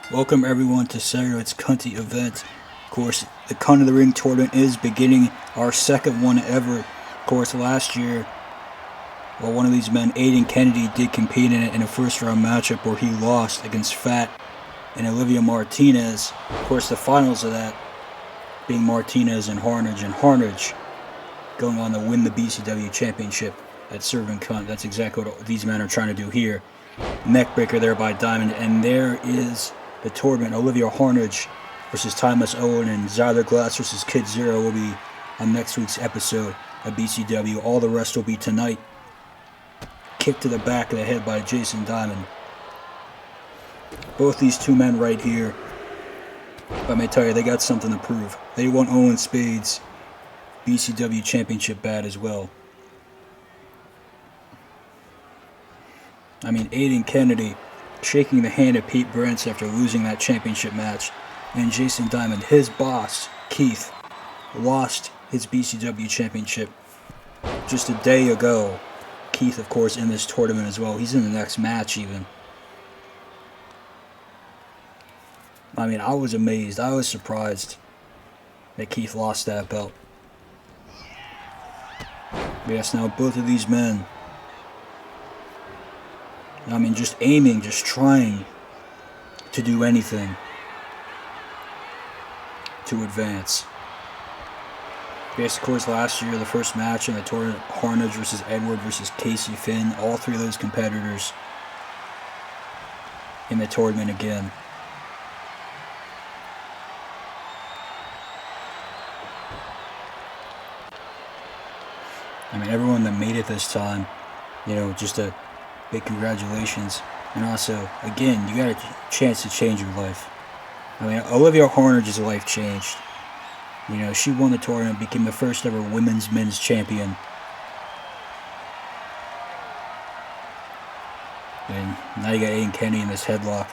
Welcome everyone to Saturday's Cunty event. Of course, the Cunt of the Ring tournament is beginning, our second one ever. Of course, last year, one of these men, Aiden Kennedy, did compete in it in a first round matchup where he lost against Fat and Olivia Martinez. Of course, the finals of that being Martinez and Harnage going on to win the BCW championship at Serving Cunt. That's exactly what these men are trying to do here. Neckbreaker there by Diamond, and there is the tournament. Olivia Harnage versus Timeless Owen and Zyler Glass versus Kid Zero will be on next week's episode of BCW. All the rest will be tonight. Kick to the back of the head by Jason Diamond. Both these two men right here, I may tell you, they got something to prove. They won Owen Spade's BCW championship bad as well. I mean, Aiden Kennedy shaking the hand of Pete Brents after losing that championship match. And Jason Diamond, his boss, Keith, lost his BCW championship just a day ago. Keith, of course, in this tournament as well. He's in the next match even. I mean, I was amazed. I was surprised that Keith lost that belt. Yes, now both of these men, I mean, just aiming, just trying to do anything to advance. Yes, of course, last year, the first match in the tournament, Harnage versus Edward versus Casey Finn, all three of those competitors in the tournament again. I mean, everyone that made it this time, just a big congratulations. And also, again, you got a chance to change your life. I mean, Olivia Harnage's life changed. She won the tournament, became the first ever men's champion. And now you got Aiden Kennedy in this headlock.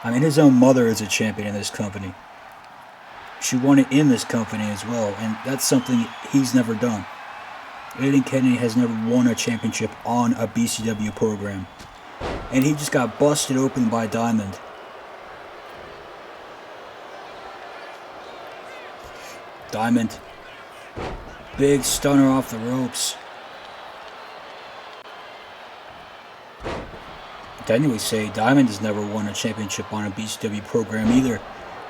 I mean, his own mother is a champion in this company. She won it in this company as well, and that's something he's never done. Aiden Kennedy has never won a championship on a BCW program. And he just got busted open by Diamond. Diamond. Big stunner off the ropes. Technically say Diamond has never won a championship on a BCW program either,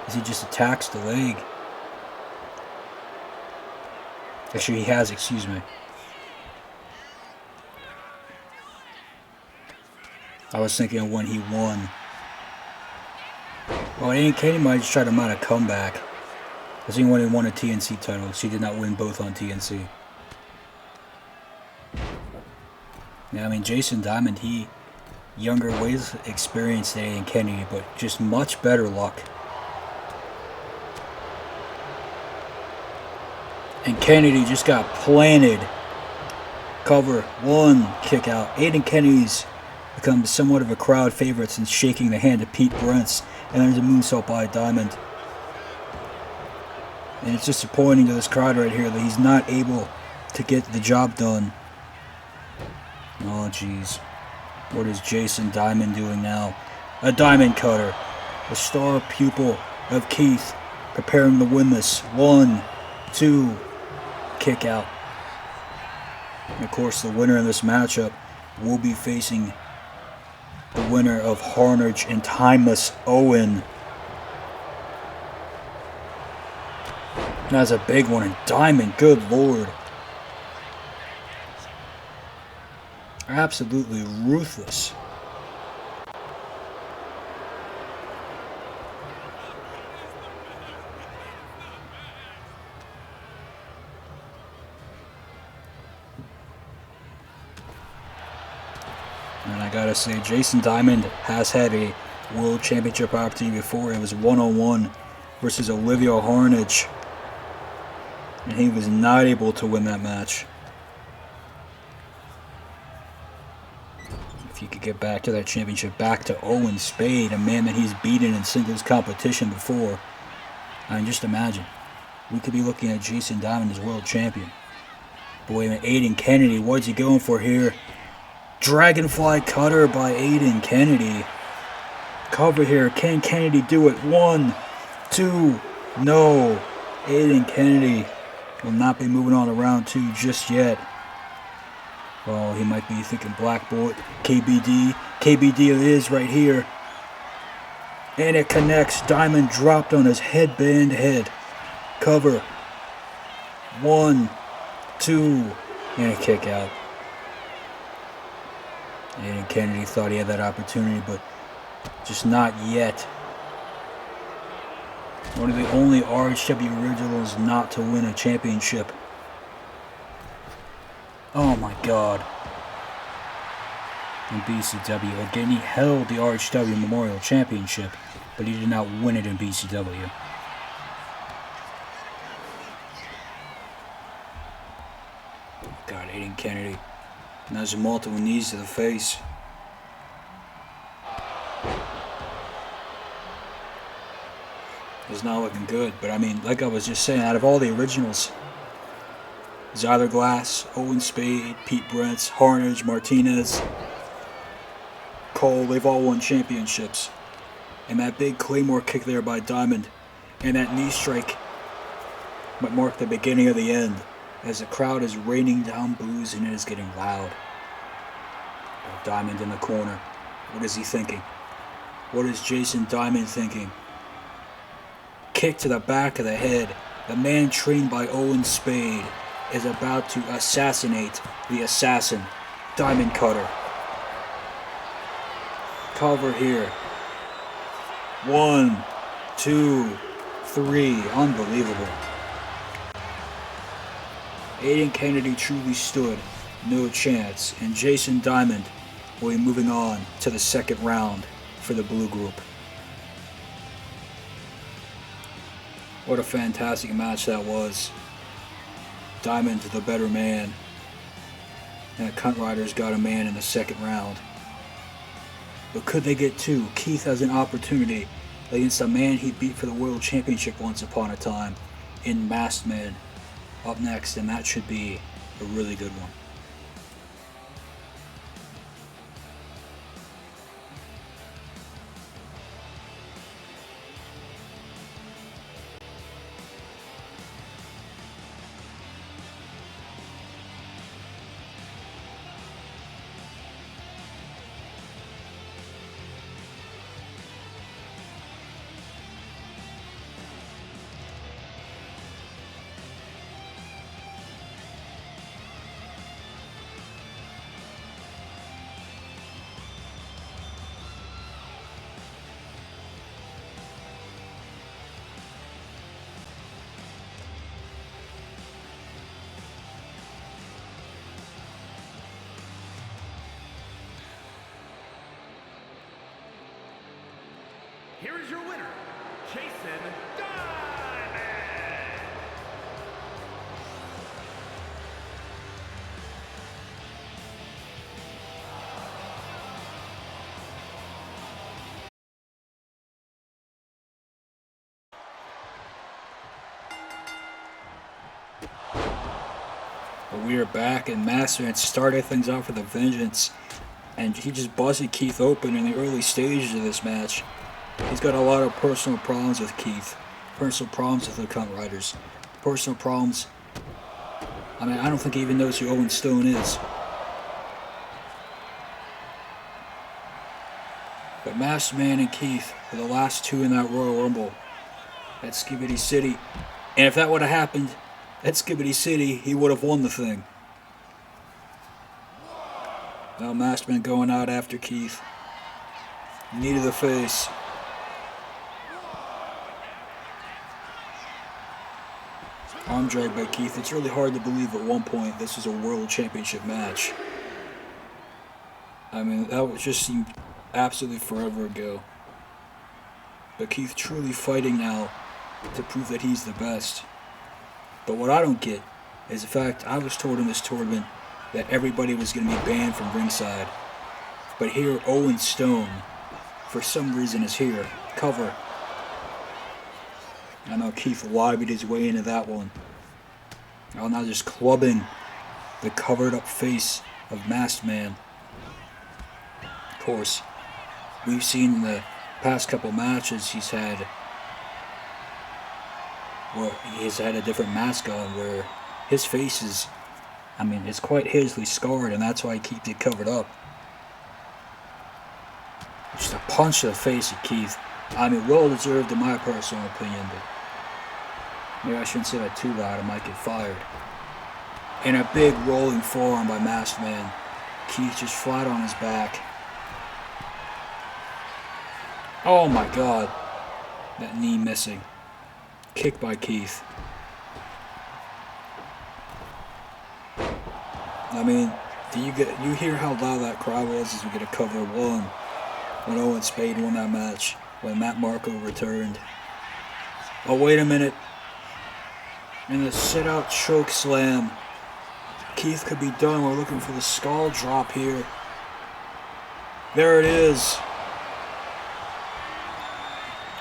as he just attacks the leg. Actually, he has, excuse me. I was thinking of when he won. Well, Aiden Kennedy might just try to mount a comeback. I think when he won a TNC title, she did not win both on TNC. Yeah, I mean, Jason Diamond, he younger, way experienced than Aiden Kennedy, but just much better luck. And Kennedy just got planted. Cover, one, kick out. Aiden Kennedy's become somewhat of a crowd favorite since shaking the hand of Pete Brents, and there's a moonsault by Diamond. And it's disappointing to this crowd right here that he's not able to get the job done. Oh jeez. What is Jason Diamond doing now? A diamond cutter. The star pupil of Keith preparing to win this. 1, 2, kick out. And of course, the winner in this matchup will be facing the winner of Harnage and Timeless Owen. That's a big one. And Diamond, good lord. Absolutely ruthless. And I gotta say, Jason Diamond has had a world championship opportunity before. It was one-on-one versus Olivia Harnage, and he was not able to win that match. If he could get back to that championship, back to Owen Spade, a man that he's beaten in singles competition before. I mean, just imagine. We could be looking at Jason Diamond as world champion. But wait a minute, Aiden Kennedy, what's he going for here? Dragonfly cutter by Aiden Kennedy. Cover here. Can Kennedy do it? 1, 2. No. Aiden Kennedy will not be moving on to round 2 just yet. Oh, he might be thinking blackboard. KBD. KBD it is right here. And it connects. Diamond dropped on his headband head. Cover. 1, 2. And a kick out. Aiden Kennedy thought he had that opportunity, but just not yet. One of the only RHW originals not to win a championship. Oh my God. In BCW. Again, he held the RHW Memorial Championship, but he did not win it in BCW. God, Aiden Kennedy. And there's multiple knees to the face. It's not looking good, but I mean, like I was just saying, out of all the originals, Zyler Glass, Owen Spade, Pete Brents, Harnage, Martinez, Cole, they've all won championships. And that big Claymore kick there by Diamond, and that knee strike might mark the beginning of the end, as the crowd is raining down boos and it is getting loud. Diamond in the corner. What is he thinking? What is Jason Diamond thinking? Kick to the back of the head. The man trained by Owen Spade is about to assassinate the assassin, Diamond Cutter. Cover here. 1, 2, 3. Unbelievable. Aiden Kennedy truly stood no chance, and Jason Diamond will be moving on to the second round for the blue group. What a fantastic match that was. Diamond the better man, and the Cunt Riders got a man in the second round. But could they get two? Keith has an opportunity against a man he beat for the World Championship once upon a time in Masked Man up next, and that should be a really good one. Here is your winner, Jason Diamond. But we are back, and Master had started things out for the Vengeance, and he just busted Keith open in the early stages of this match. He's got a lot of personal problems with Keith, personal problems with the Cunt Riders, personal problems. I mean, I don't think he even knows who Owen Stone is. But Masked Man and Keith were the last two in that Royal Rumble at Skibidi City. And if that would have happened at Skibidi City, he would have won the thing. Now Masked Man going out after Keith. Knee to the face. Arm drag by Keith. It's really hard to believe at one point this is a World Championship match. I mean, that just seemed absolutely forever ago. But Keith truly fighting now to prove that he's the best. But what I don't get is the fact I was told in this tournament that everybody was going to be banned from ringside. But here, Owen Stone, for some reason, is here. Cover. I know Keith lobbied his way into that one. Oh, now just clubbing the covered up face of Masked Man. Of course, we've seen the past couple matches he's had, well, he's had a different mask on where his face is, I mean, it's quite hideously scarred, and that's why he keeps it covered up. Just a punch to the face of Keith. I mean, well deserved in my personal opinion, but maybe I shouldn't say that too loud, I might get fired. And a big rolling forearm by Masked Man. Keith just flat on his back. Oh my god. That knee missing. Kick by Keith. I mean, you hear how loud that crowd was as we get a cover one when Owen Spade won that match, when Matt Marco returned. Oh, wait a minute. And the sit-out choke slam. Keith could be done. We're looking for the skull drop here. There it is.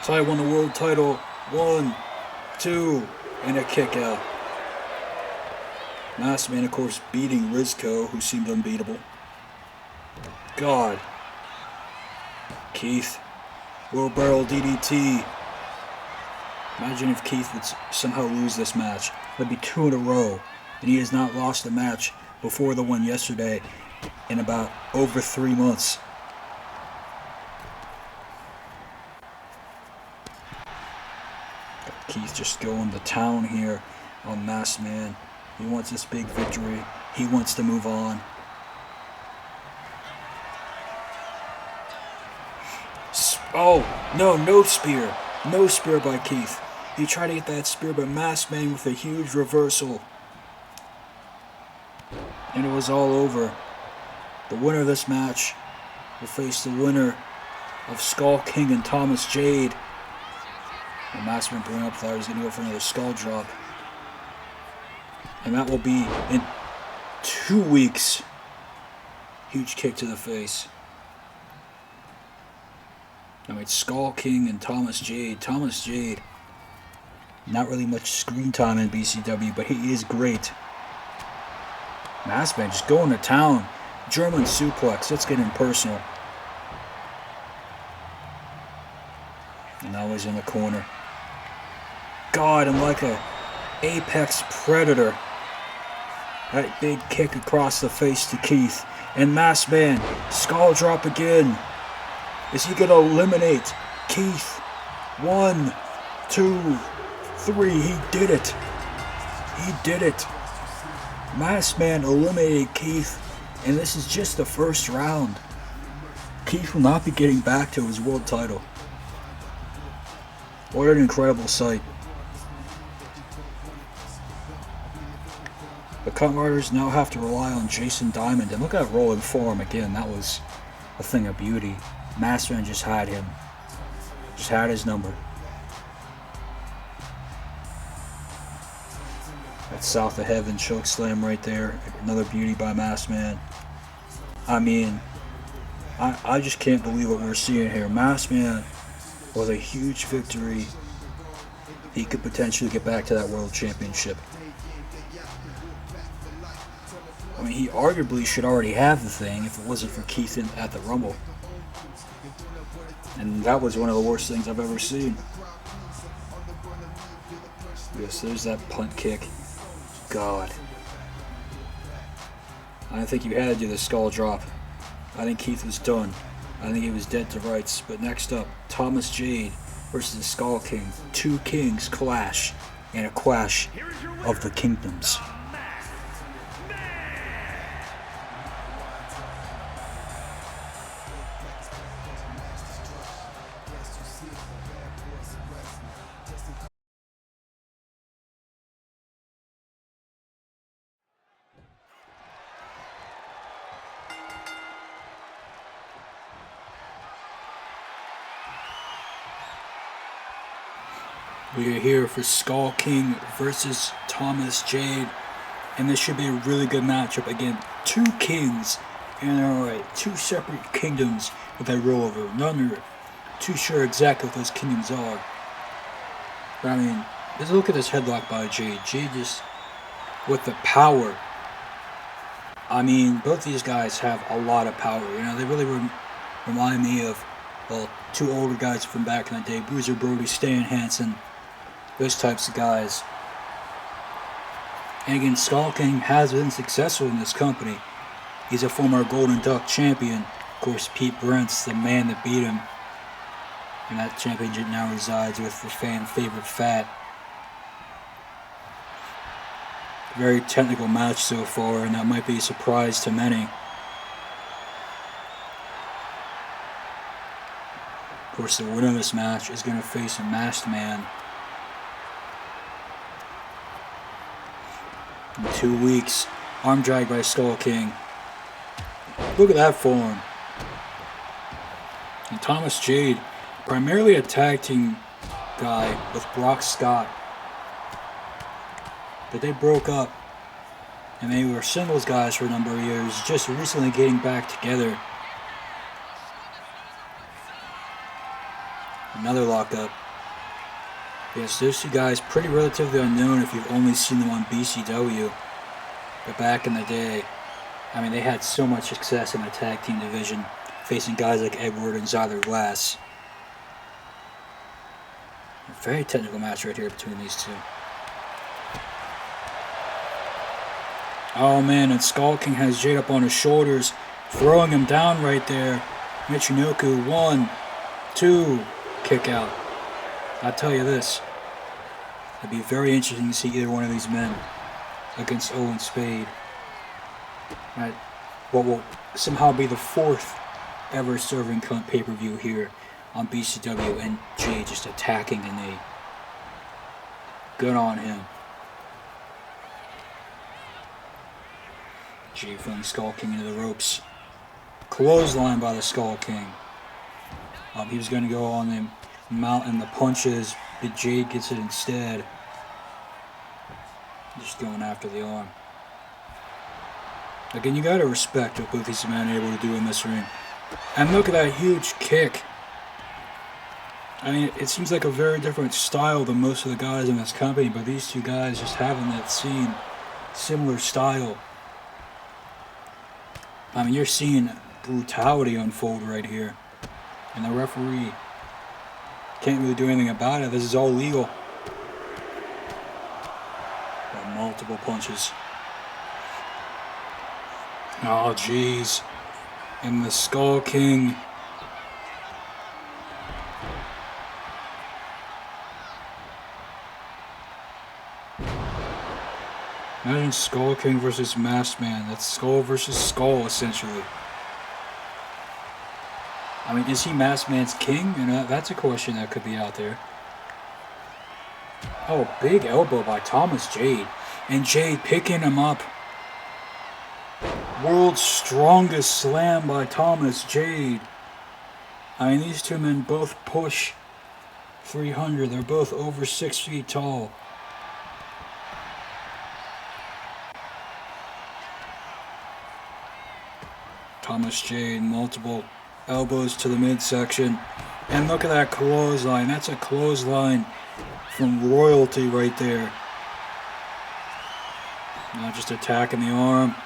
Ty won the world title. 1, 2, and a kick out. Masked Man, of course, beating Rizzo, who seemed unbeatable. God. Keith. Wheelbarrow DDT. Imagine if Keith would somehow lose this match. That'd be 2 in a row. And he has not lost a match before the one yesterday in about over 3 months. Keith just going to town here on Masked Man. He wants this big victory. He wants to move on. Oh, no spear. No spear by Keith. He tried to get that spear, but Masked Man with a huge reversal. And it was all over. The winner of this match will face the winner of Skull King and Thomas Jade. And Masked Man bring up thought he was going to go for another skull drop. And that will be in 2 weeks. Huge kick to the face. I mean, Skull King and Thomas Jade. Thomas Jade, not really much screen time in BCW, but he is great. Masked Man just going to town. German suplex. Let's get him personal. And now he's in the corner. God, I'm like a apex predator. That big kick across the face to Keith. And Masked Man, skull drop again. Is he going to eliminate Keith? 1, 2, 3. He did it. He did it. Masked Man eliminated Keith. And this is just the first round. Keith will not be getting back to his world title. What an incredible sight. The Cut Riders now have to rely on Jason Diamond. And look at that rolling forearm again. That was a thing of beauty. Masked Man just had him. Just had his number. That's South of Heaven choke slam right there. Another beauty by Masked Man. I mean, I just can't believe what we're seeing here. Masked Man with a huge victory. He could potentially get back to that world championship. I mean, he arguably should already have the thing if it wasn't for Keith at the Rumble. And that was one of the worst things I've ever seen. Yes, there's that punt kick. God. I think you had to do the skull drop. I think Keith was done. I think he was dead to rights. But next up, Thomas Jade versus the Skull King. 2 kings clash in a clash of the kingdoms. We are here for Skull King versus Thomas Jade, and this should be a really good matchup. Again, 2 kings, and alright, 2 separate kingdoms that they rule over. None are too sure exactly what those kingdoms are. But I mean, just look at this headlock by Jade. Jade just, with the power. I mean, both these guys have a lot of power. You know, they really remind me of well, two older guys from back in the day, Bruiser Brody, Stan Hansen, those types of guys. And again, Skull King has been successful in this company. He's a former Golden Duck champion. Of course, Pete Brent's the man that beat him. And that championship now resides with the fan favorite Fat. Very technical match so far, and that might be a surprise to many. Of course, the winner of this match is going to face a masked man. In 2 weeks, arm drag by Skull King. Look at that form. And Thomas Jade, primarily a tag team guy with Brock Scott. But they broke up, and they were singles guys for a number of years, just recently getting back together. Another lockup. Yes, those two guys pretty relatively unknown if you've only seen them on BCW. But back in the day, I mean, they had so much success in the tag team division, facing guys like Edward and Zyler Glass. A very technical match right here between these two. Oh man, and Skull King has Jade up on his shoulders, throwing him down right there. Michinoku, 1, 2, kick out. I'll tell you this, it'd be very interesting to see either one of these men against Owen Spade. At what will somehow be the 4th ever serving pay-per-view here on BCW, and Jade just attacking the knee. Good on him. Jade flinging Skull King into the ropes. Clothesline by the Skull King. He was going to go on the mount and the punches, but Jade gets it instead. Just going after the arm. Again, you gotta respect what both these men are able to do in this ring. And look at that huge kick. I mean, it seems like a very different style than most of the guys in this company, but these two guys just having that similar style. I mean, you're seeing brutality unfold right here. And the referee can't really do anything about it. This is all legal. Got multiple punches. Oh, jeez. And the Skull King. Imagine Skull King versus Masked Man. That's skull versus skull, essentially. I mean, is he Masked Man's king? You know, that's a question that could be out there. Oh, big elbow by Thomas Jade. And Jade picking him up. World's strongest slam by Thomas Jade. I mean, these two men both push 300. They're both over 6 feet tall. Thomas Jade, multiple elbows to the midsection. And look at that clothesline. That's a clothesline from royalty right there. Now just attacking the arm.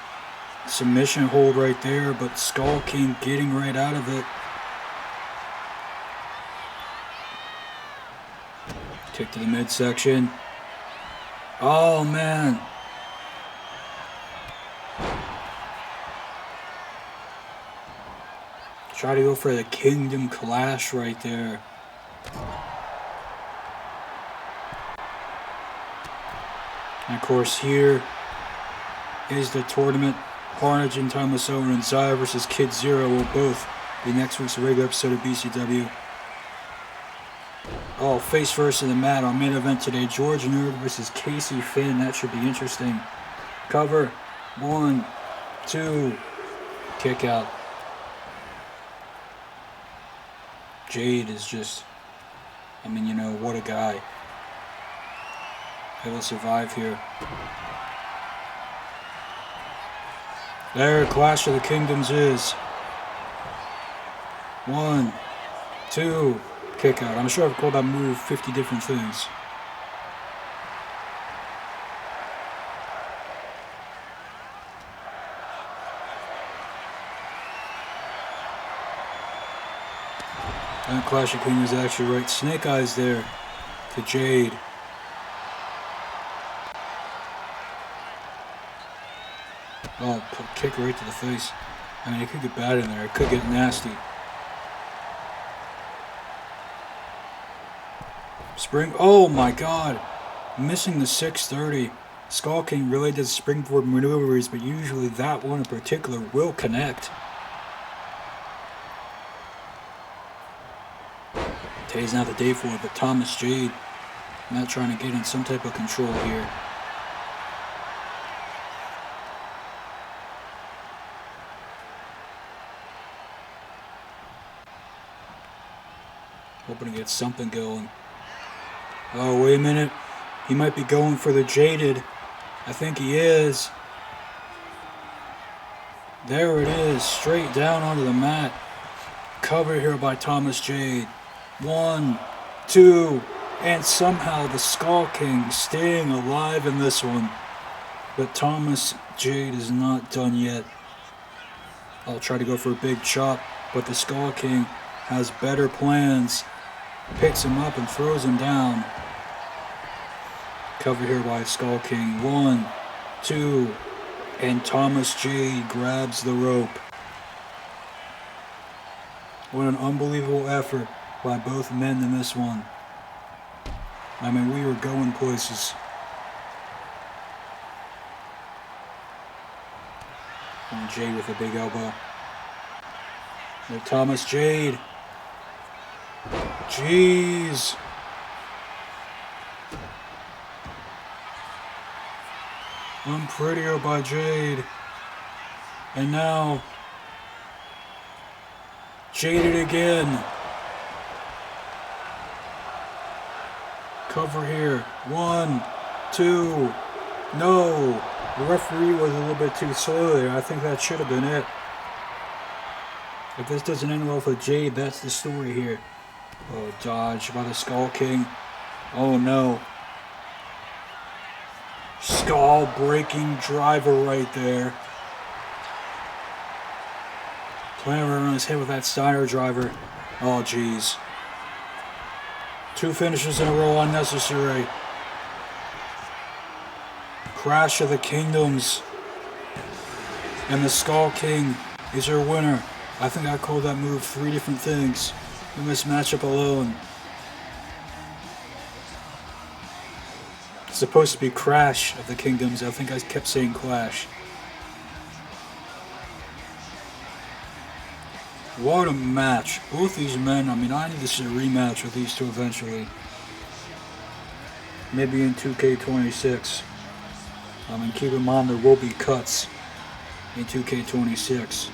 Submission hold right there, but Skull King getting right out of it. Kick to the midsection. Oh, man. Try to go for the Kingdom Clash right there. And of course, here is the tournament. Carnage and Timeless Owen and Zaya versus Kid Zero will both be next week's regular episode of BCW. Oh, face first in the mat on main event today. George Nerd versus Casey Finn. That should be interesting. Cover. 1, 2. Kick out. Jade is just, I mean, you know, what a guy. Able to survive here. There, Clash of the Kingdoms is. 1, 2, kick out. I'm sure I've called that move 50 different things. And Clash of Kings is actually right. Snake Eyes there to Jade. Oh, kick right to the face. I mean, it could get bad in there. It could get nasty. Spring. Oh my God. Missing the 630. Skull King really does springboard maneuvers, but usually that one in particular will connect. Today's not the day for it, but Thomas Jade not trying to get in some type of control here. Hoping to get something going. Oh, wait a minute. He might be going for the Jaded. I think he is. There it is. Straight down onto the mat. Covered here by Thomas Jade. 1, 2, and somehow the Skull King staying alive in this one. But Thomas Jade is not done yet. I'll try to go for a big chop, but the Skull King has better plans. Picks him up and throws him down. Covered here by Skull King. 1, 2, and Thomas Jade grabs the rope. What an unbelievable effort by both men in this one. I mean, we were going places. And Jade with a big elbow. And Thomas Jade. Jeez. Unprettier by Jade. And now Jaded again. Cover here. 1, 2. No. The referee was a little bit too slow there. I think that should have been it. If this doesn't end well for Jade, that's the story here. Oh, dodge by the Skull King. Oh no. Skull breaking driver right there. Planning on his head with that Steiner driver. Oh jeez. 2 finishes in a row unnecessary. Crash of the Kingdoms. And the Skull King is your winner. I think I called that move 3 different things in this matchup alone. It's supposed to be Crash of the Kingdoms. I think I kept saying Clash. What a match. Both these men, I mean, I need to see a rematch with these two eventually. Maybe in 2K26. I mean, keep in mind there will be cuts in 2K26.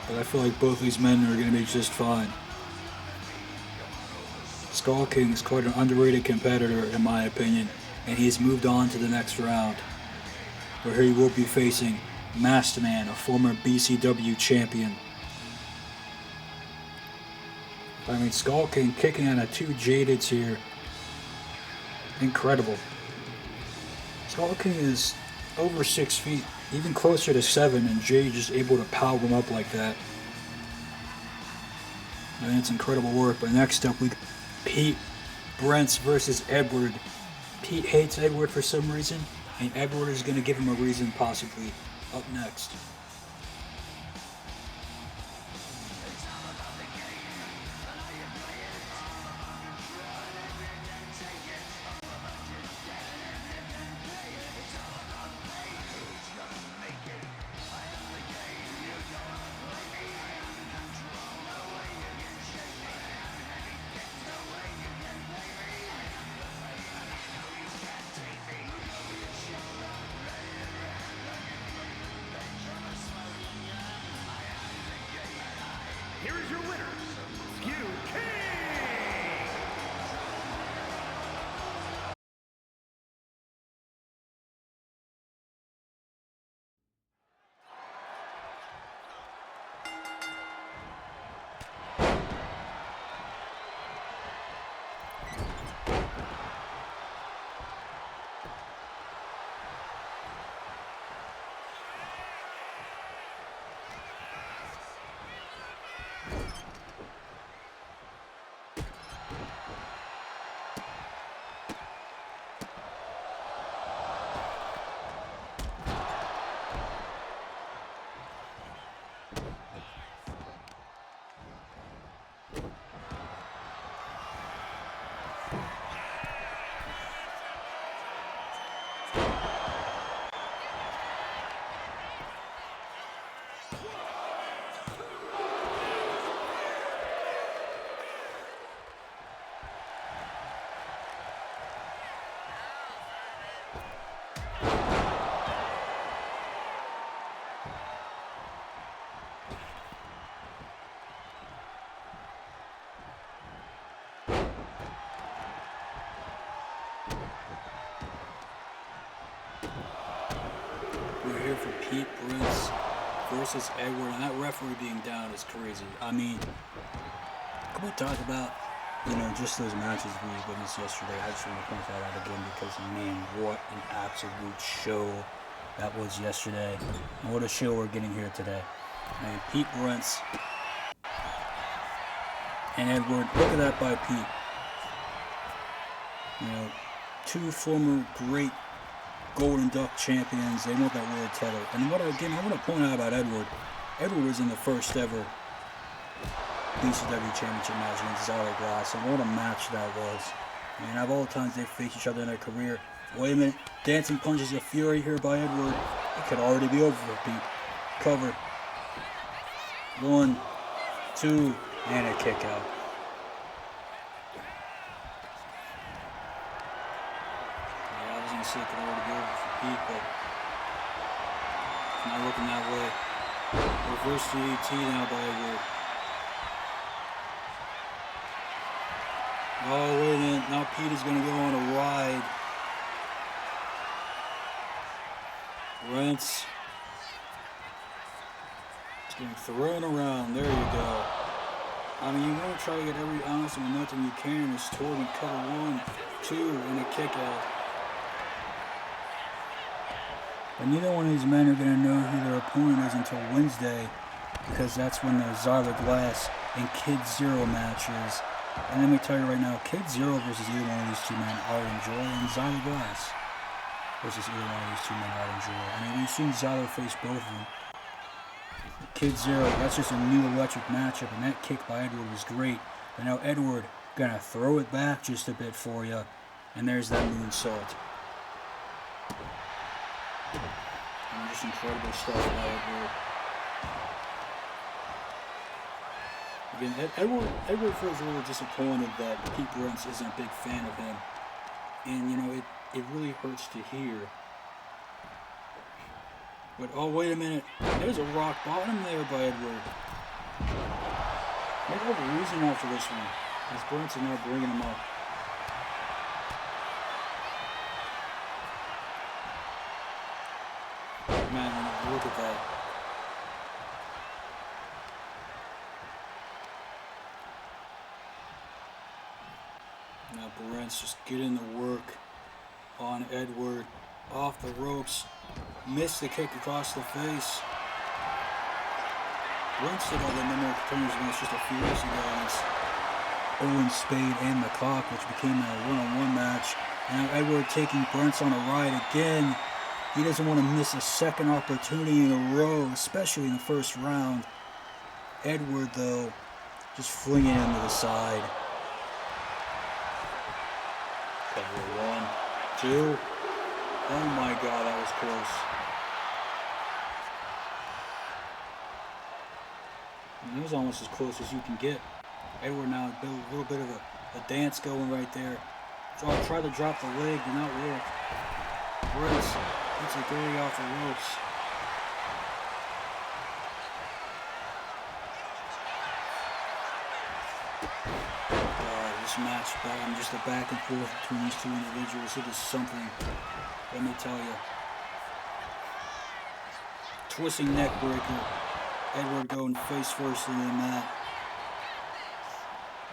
But I feel like both these men are going to be just fine. Skull King is quite an underrated competitor in my opinion. And he's moved on to the next round. Where he will be facing Masked Man, a former BCW champion. I mean, Skull King kicking out of 2 Jadeds here. Incredible. Skull King is over 6 feet, even closer to 7, and Jade just able to power him up like that. I mean, it's incredible work. But next up, we Pete Brents versus Edward. Pete hates Edward for some reason, and Edward is going to give him a reason possibly. Up next. Here is your winner, Skew King! for Pete Brentz versus Edward, and that referee being down is crazy. I mean, can we talk about, just those matches we witnessed yesterday? I just want to point that out again because, man, what an absolute show that was yesterday. And what a show we're getting here today. Man, Pete Brentz and Edward, look at that by Pete. Two former great Golden Duck champions. They want that world title. And I want to point out about Edward. Edward was in the first ever BCW championship match against Zyler Glass, and what a match that was. And out of all the times they faced each other in their career, wait a minute, dancing punches of fury here by Edward. It could already be over for Pete. Cover. 1, 2, and a kick out. It could already be over for Pete, but not looking that way. Reverse DDT now by Edward. Oh, wait a minute. Now Pete is going to go on a ride. Brentz. It's getting thrown around. There you go. I mean, you want to try to get every ounce of momentum you can in this tournament. Cover 1, 2, and a kick out. But neither one of these men are going to know who their opponent is until Wednesday, because that's when the Zyler Glass and Kid Zero matches. And let me tell you right now, Kid Zero versus either one of these two men I would enjoy, and Zyler Glass versus either one of these two men I would enjoy. I mean, we've seen Zyler face both of them. Kid Zero, that's just a new electric matchup, and that kick by Edward was great. But now Edward going to throw it back just a bit for you, and there's that moonsault. And just incredible stuff by Edward. Again, Edward feels a little disappointed that Pete Brentz isn't a big fan of him. And, it really hurts to hear. But, oh, wait a minute. There's a rock bottom there by Edward. Maybe I'll be losing after this one, as Brentz is now bringing him up. Man, look at that. Now Brentz just getting the work on Edward. Off the ropes. Missed the kick across the face. Brentz did all the number of turns match just a few weeks ago against Owen Spade and McCock, which became a one-on-one match. Now Edward taking Brentz on a ride again. He doesn't want to miss a second opportunity in a row, especially in the first round. Edward, though, just flinging him to the side. Cover 1, 2. Oh my God, that was close. And it was almost as close as you can get. Edward now a little bit of a dance going right there. Try to drop the leg, did not work. Brentz gets a goalie off the ropes. This match, just a back and forth between these two individuals, it is something, let me tell you. Twisting neck breaker. Edward going face first into the mat.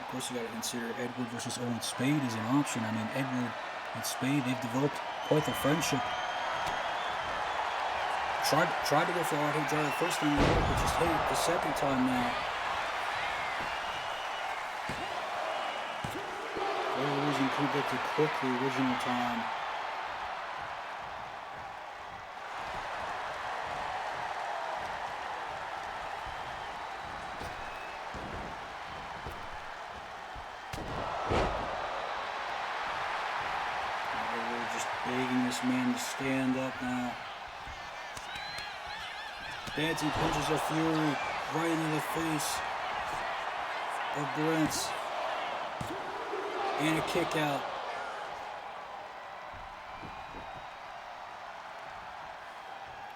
Of course, you got to consider Edward versus Owen Spade is an option. I mean, Edward and Spade, they've developed quite the friendship. Tried to go for a hard hit drive the first time, but just hit it the second time now. Losing Kuba to cook the original time. We're just begging this man to stand up now. Dancing punches of fury right into the face of Brentz. And a kick out.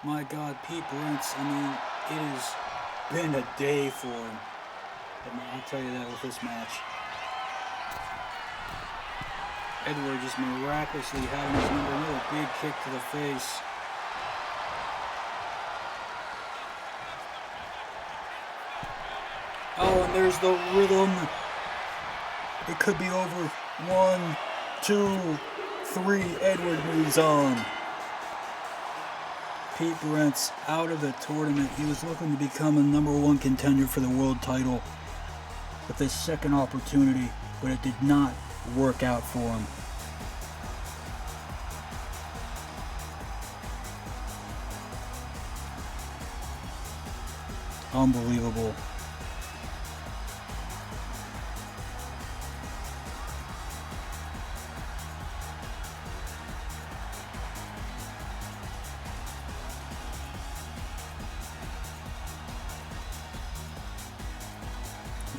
My God, Pete Brentz, I mean, it has been a day for him. I'll tell you that with this match. Edward just miraculously having his number. Another big kick to the face. Oh, and there's the rhythm. It could be over. 1, 2, 3. Edward moves on. Pete Brent's out of the tournament. He was looking to become a #1 contender for the world title with his second opportunity, but it did not work out for him. Unbelievable.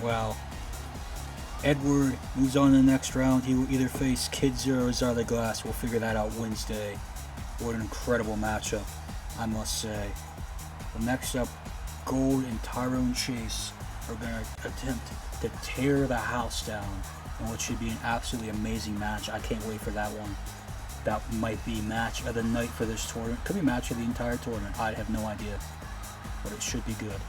Wow. Edward moves on to the next round. He will either face Kid Zero or Zyla Glass. We'll figure that out Wednesday. What an incredible matchup, I must say. Well, next up, Gold and Tyrone Chase are going to attempt to tear the house down in what should be an absolutely amazing match. I can't wait for that one. That might be match of the night for this tournament. Could be match of the entire tournament. I have no idea, but it should be good.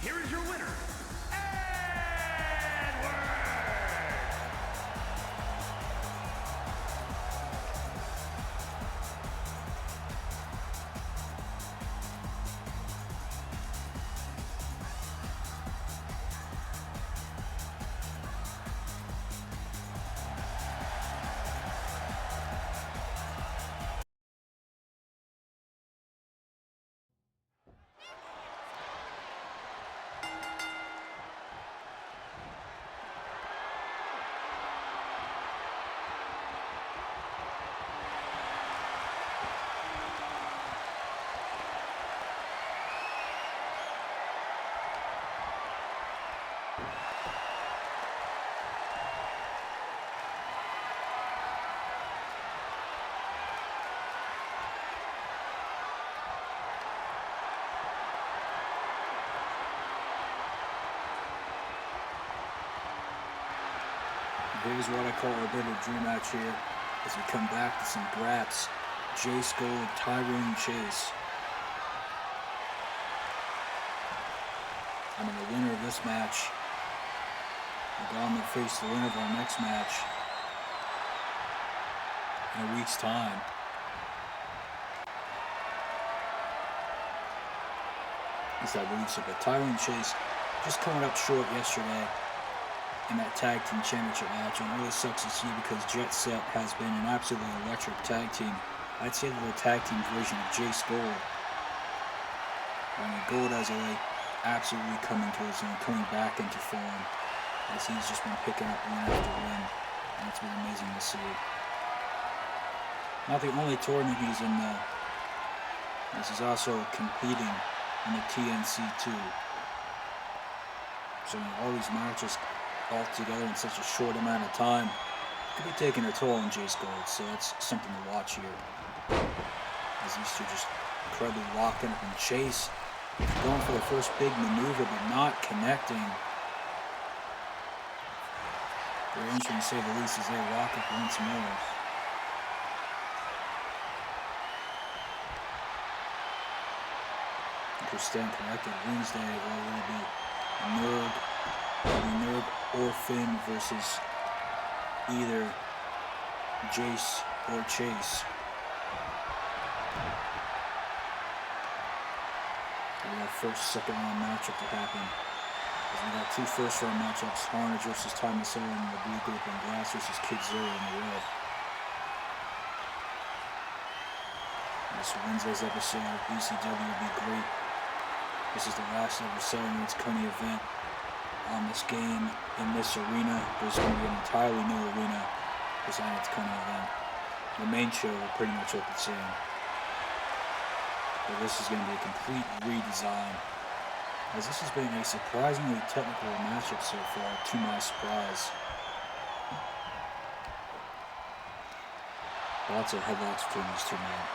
Here is your winner, Edward! Here's what I call a bit of a dream match here as we come back to some brats. Jace Gold, Tyrone Chase. I mean, the winner of this match will go on to face the winner of our next match in a week's time. At least I believe so, but Tyrone Chase just coming up short yesterday in that tag team championship match, and it really sucks to see because Jet Set has been an absolutely electric tag team. I'd say they're the tag team version of Jace Gold. I mean, Gold as a absolutely coming to his own, coming back into form as he's just been picking up win after win, and it's been amazing to see. Not the only tournament he's in though. This is also competing in the TNC2. So all these matches all together in such a short amount of time could be taking a toll on Jace Gold, so that's something to watch here. As these two just incredibly locking up, and Chase going for the first big maneuver but not connecting. Very interesting to say the least as they lock up once more. If we're staying connected, Wednesday will be Nerd or Finn versus either Jace or Chase. We got first, second round matchup to happen. We got two first round matchups: Harnage versus Ty Massaro in the blue group, and Glass versus Kid Zero in the red. This Wednesday's episode of BCW will be great. This is the last ever Southern Woods Coney event on this game in this arena. There's going to be an entirely new arena besides its Coney event. The main show will pretty much look the same. But this is going to be a complete redesign, as this has been a surprisingly technical matchup so far, to my surprise. Lots of headlocks between these two men.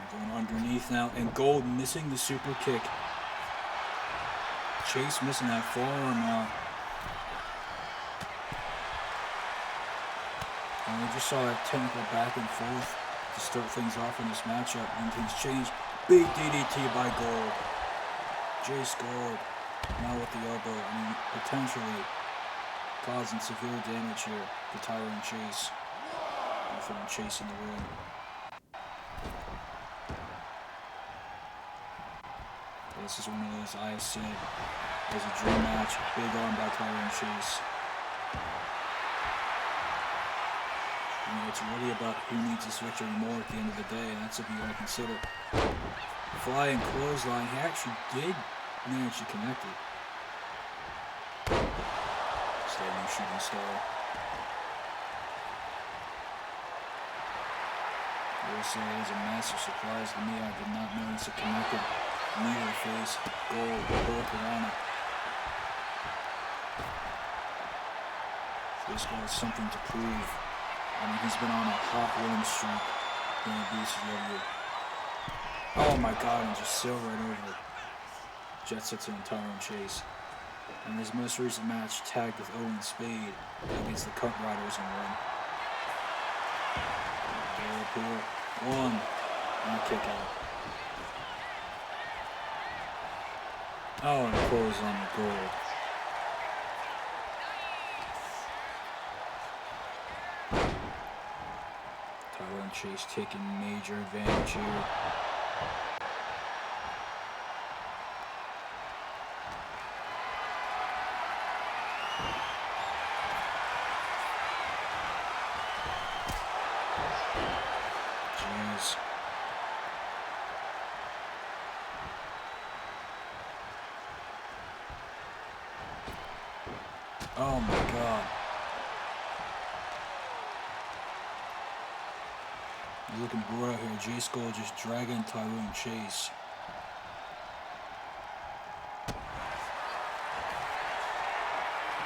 Going underneath now, and Gold missing the super kick. Chase missing that forearm now. And we just saw that technical back and forth to start things off in this matchup, and things changed. Big DDT by Gold. Jace Gold now with the elbow. I mean, potentially causing severe damage here to Tyrone Chase. And throwing Chase in the ring. This is one of those I said was a dream match. Big arm by Tyrone Chase. I mean, it's really about who needs this victory more at the end of the day, and that's if you want to consider. Flying clothesline, he actually did manage to connect it. Standing shooting star. I will say it was a massive surprise to me. I did not notice it connected. Knee to the face, Gold, both around it. This guy has something to prove. I mean, he's been on a hot winning streak in the BCW. Oh my God, and just sailed right over. Jet sets in Tyrone Chase. In his most recent match, tagged with Owen Spade against the Cunt Riders in ring. Up here, one, and a kick out. Oh, and close on the Gold. Tyrone Chase taking major advantage here. Jeez. Oh my God. He's looking bored out here. Jace Gold just dragging Tyrone Chase.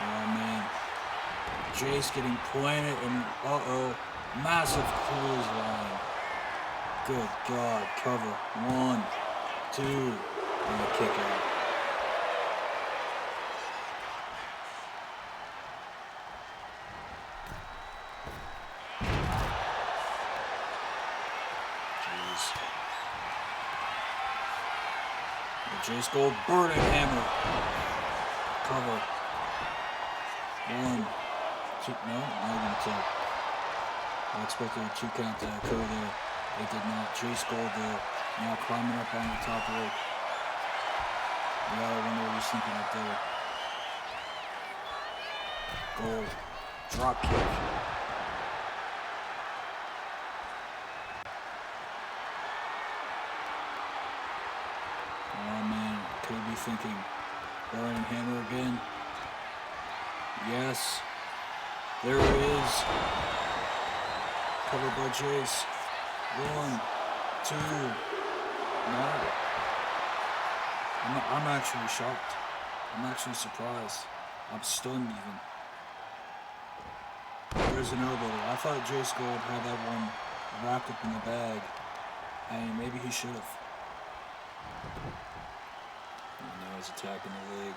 Oh man. Jace getting planted and massive clothesline. Good God, cover. 1, 2, and a kick out. Jace Gold burning hammer. Cover. 1, No, not even two. I expected a 2 count to occur there. It did not. Chase Gold there, now climbing up on the top rope. Yeah, I wonder what he's thinking up there. Gold. Drop kick. Oh man, could be thinking. Burning hammer again. Yes. There it is. Covered by Jace. 1, 2. No. I'm actually shocked. I'm actually surprised. I'm stunned even. There's an elbow. I thought Jace Gold had that one wrapped up in the bag. And maybe he should have. And now he's attacking the leg.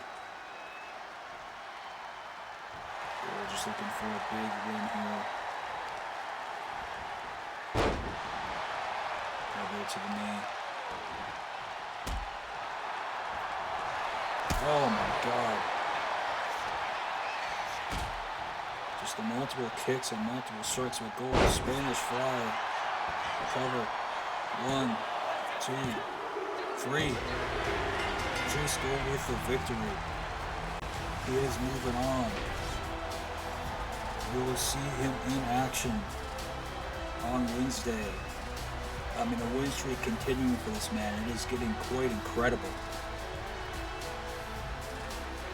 We're just looking for a big win here. Elbow to the knee. Oh my God. Just the multiple kicks and multiple strikes with Gold. Spanish fly. Cover. 1, 2, 3. Jace Gold with the victory. He is moving on. We will see him in action on Wednesday. I mean, the win streak continuing for this man. It is getting quite incredible.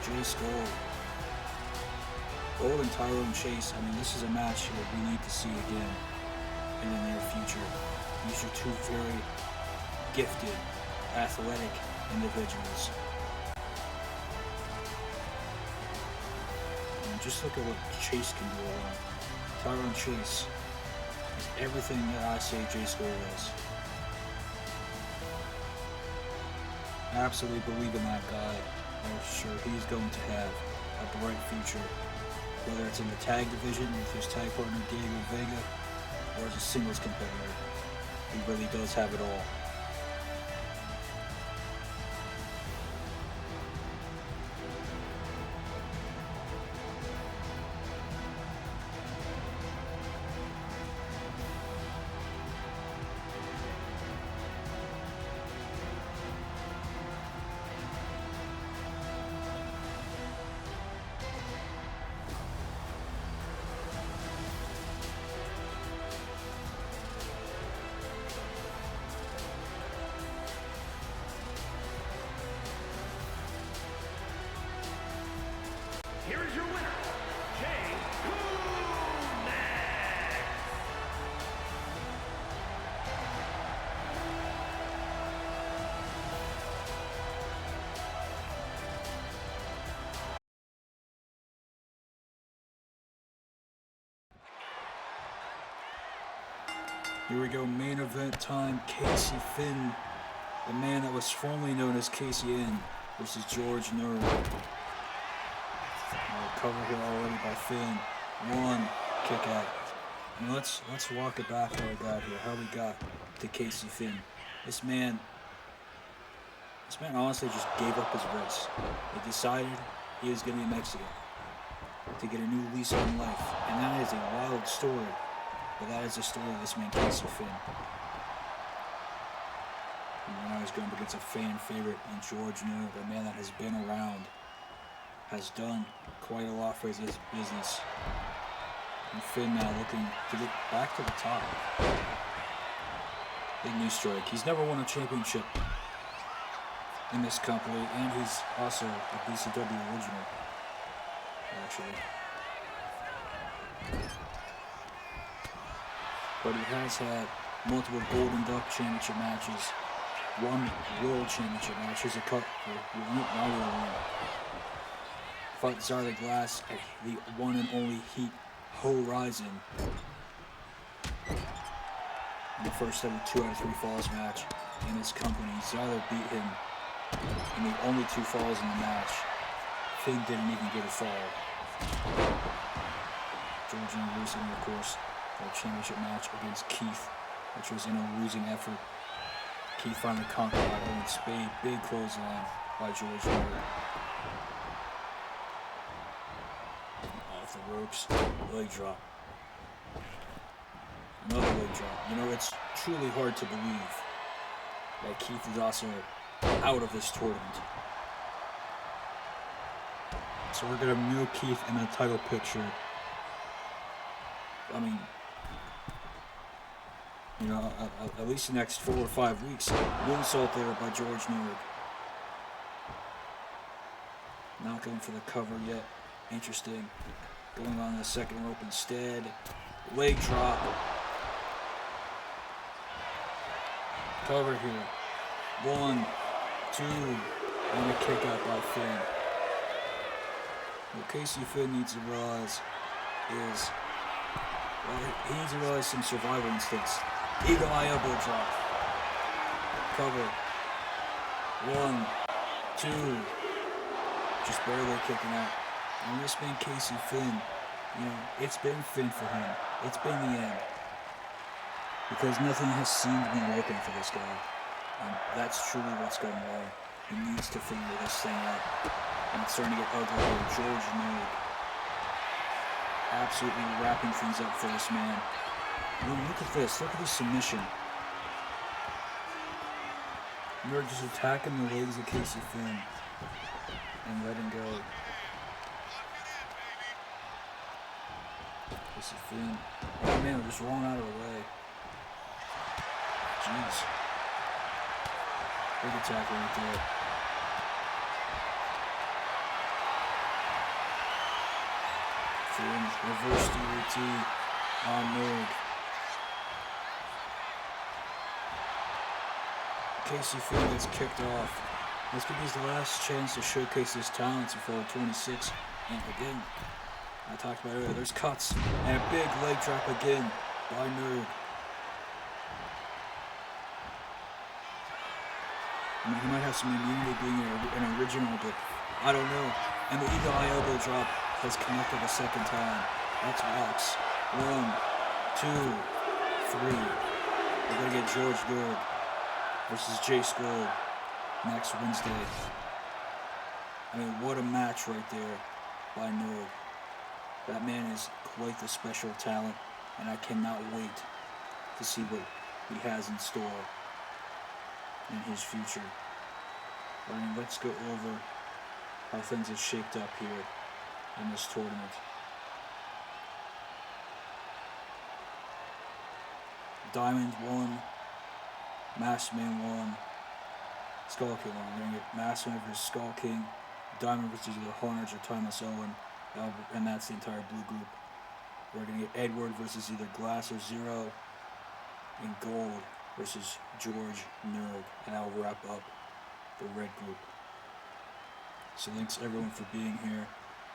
Jace Gold. Gold and Tyrone Chase. I mean, this is a match that we need to see again in the near future. These are two very gifted, athletic individuals. And just look at what Chase can do alone. Tyrone Chase is everything that I say Jace Gold is. I absolutely believe in that guy. I'm sure he's going to have a bright future. Whether it's in the tag division with his tag partner Diego Vega or as a singles competitor. He really does have it all. Here is your winner, Jay Kumax. Here we go, main event time. Casey Finn, the man that was formerly known as Casey N, versus George Nerd. Cover here already by Finn. 1 kick out. And let's walk it back how we got here, how we got to Casey Finn. This man honestly just gave up his race. He decided he was going to be Mexican to get a new lease on life. And that is a wild story. But that is the story of this man, Casey Finn. And now he's going up against a fan favorite in George Nerd, a man that has been around, has done quite a lot for his business. And Finn now looking to get back to the top. Big new strike. He's never won a championship in this company, and he's also a BCW original, actually. But he has had multiple Golden Duck Championship matches, 1 World Championship match. Here's a cut for now we'll win. Fought Zarda Glass at the one and only Heat Horizon in the first ever 2 out of 3 falls match in this company. Zarda beat him in the only 2 falls in the match. Finn didn't even get a fall. George and recently, of course, the championship match against Keith, which was in a losing effort. Keith finally conquered by Owen Spade. Big clothesline by George Nerd. off the ropes. Leg drop. Another leg drop. You know, it's truly hard to believe that Keith is also out of this tournament. So we're going to milk Keith in the title picture. I mean, you know, at least the next 4 or 5 weeks. Moonsault there by George Neward. Not going for the cover yet. Interesting. Going on the second rope instead. Leg drop. Cover here. 1, 2, and a kick out by Finn. What Casey Finn needs to realize is, well, he needs to realize some survival instincts. Eagle eye elbow drop. Cover. 1, 2. Just barely kicking out. And this man Casey Finn, you know, it's been Finn for him. It's been the end. Because nothing has seemed to be working for this guy. And that's truly what's going wrong. He needs to figure this thing out. And it's starting to get ugly here. George Neward absolutely wrapping things up for this man. Look at this. Look at this submission. Neward just attacking the legs of Casey Finn and letting go. Casey Finn. Oh man, just rolling out of the way. Jeez. Big attack right there. Finn, reverse DDT on Neward. Casey Finn gets kicked off. This could be his last chance to showcase his talents before 26. And again, I talked about earlier, there's cuts. And a big leg drop again by Neward. I mean, he might have some immunity being an original, but I don't know. And the eagle eye elbow drop has connected a second time. That's rocks. 1, 2, 3. We're going to get George Neward versus Jay Skull next Wednesday. I mean, what a match right there by Neward. That man is quite the special talent, and I cannot wait to see what he has in store in his future. I mean, let's go over how things have shaped up here in this tournament. Diamond won, Masked Man won, Skull King won. We're going to get Masked Man versus Skull King, Diamond versus either Hunter or Thomas Owen, and that's the entire blue group. We're going to get Edward versus either Glass or Zero, and Gold versus George Neward, and that will wrap up the red group. So thanks everyone for being here.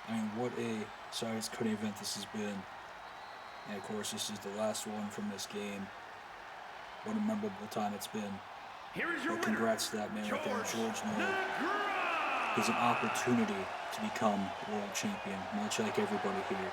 I mean, what a Cyrus Cody event this has been. And of course, this is the last one from this game. What a memorable time it's been. Here is your But congrats to that man right there, George Neward. Neward. He's an opportunity to become world champion, much like everybody here.